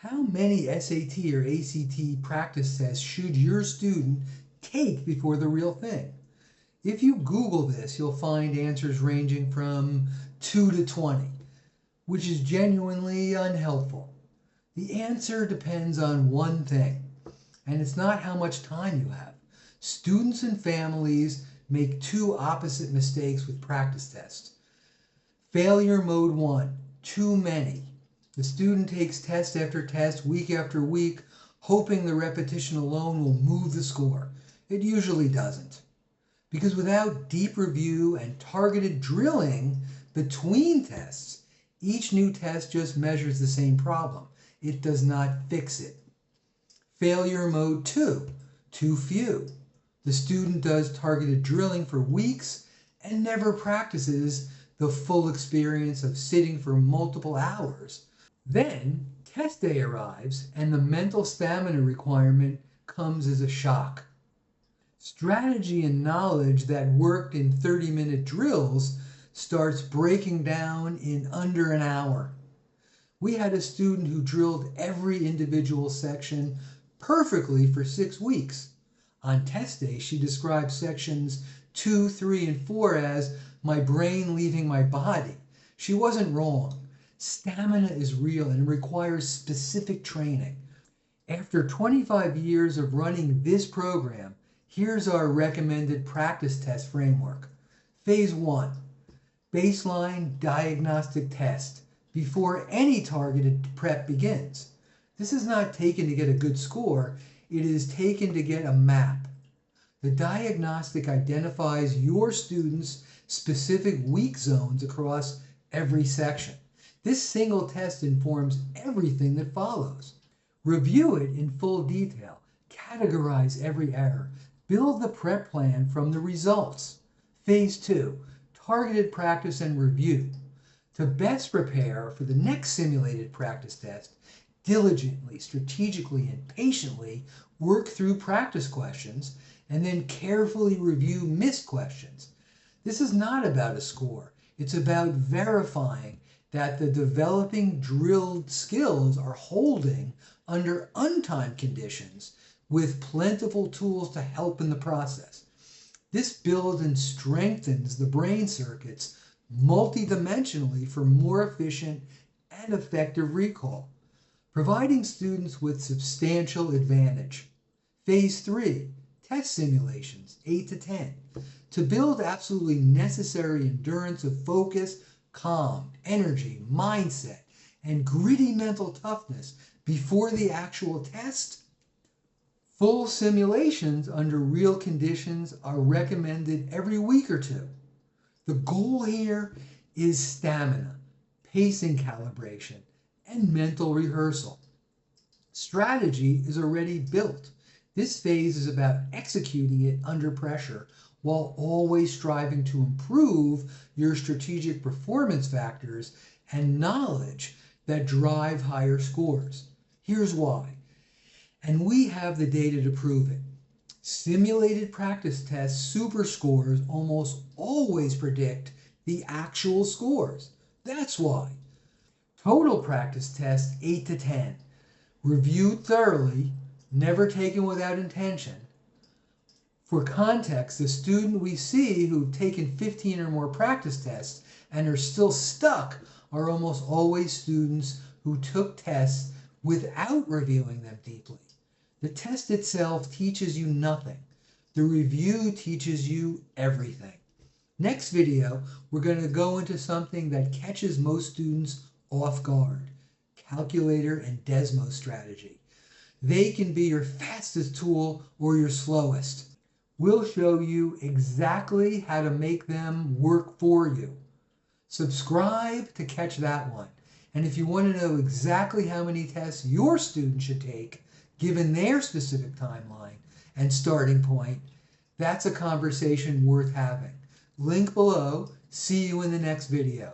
How many SAT or ACT practice tests should your student take before the real thing? If you Google this, you'll find answers ranging from 2 to 20, which is genuinely unhelpful. The answer depends on one thing, and it's not how much time you have. Students and families make two opposite mistakes with practice tests. Failure mode 1, too many. The student takes test after test, week after week, hoping the repetition alone will move the score. It usually doesn't. Because without deep review and targeted drilling between tests, each new test just measures the same problem. It does not fix it. Failure mode 2, too few. The student does targeted drilling for weeks and never practices the full experience of sitting for multiple hours. Then test day arrives and the mental stamina requirement comes as a shock. Strategy and knowledge that worked in 30-minute drills starts breaking down in under an hour. We had a student who drilled every individual section perfectly for 6 weeks. On test day, she described sections 2, 3, and 4 as my brain leaving my body. She wasn't wrong. Stamina is real and requires specific training. After 25 years of running this program, here's our recommended practice test framework. Phase 1, baseline diagnostic test before any targeted prep begins. This is not taken to get a good score, it is taken to get a map. The diagnostic identifies your students' specific weak zones across every section. This single test informs everything that follows. Review it in full detail, categorize every error, build the prep plan from the results. Phase 2, targeted practice and review. To best prepare for the next simulated practice test, diligently, strategically, and patiently work through practice questions and then carefully review missed questions. This is not about a score. It's about verifying that the developing drilled skills are holding under untimed conditions with plentiful tools to help in the process. This builds and strengthens the brain circuits multidimensionally for more efficient and effective recall, providing students with substantial advantage. Phase 3, test simulations, 8 to 10, to build absolutely necessary endurance of focus, calm, energy, mindset, and gritty mental toughness before the actual test. Full simulations under real conditions are recommended every week or two. The goal here is stamina, pacing calibration, and mental rehearsal. Strategy is already built. This phase is about executing it under pressure while always striving to improve your strategic performance factors and knowledge that drive higher scores. Here's why. And we have the data to prove it. Simulated practice tests super scores almost always predict the actual scores. That's why. Total practice tests 8 to 10. Reviewed thoroughly, never taken without intention. For context, the student we see who've taken 15 or more practice tests and are still stuck are almost always students who took tests without reviewing them deeply. The test itself teaches you nothing. The review teaches you everything. Next video, we're going to go into something that catches most students off guard: calculator and Desmos strategy. They can be your fastest tool or your slowest. We'll show you exactly how to make them work for you. Subscribe to catch that one. And if you want to know exactly how many tests your student should take, given their specific timeline and starting point, that's a conversation worth having. Link below. See you in the next video.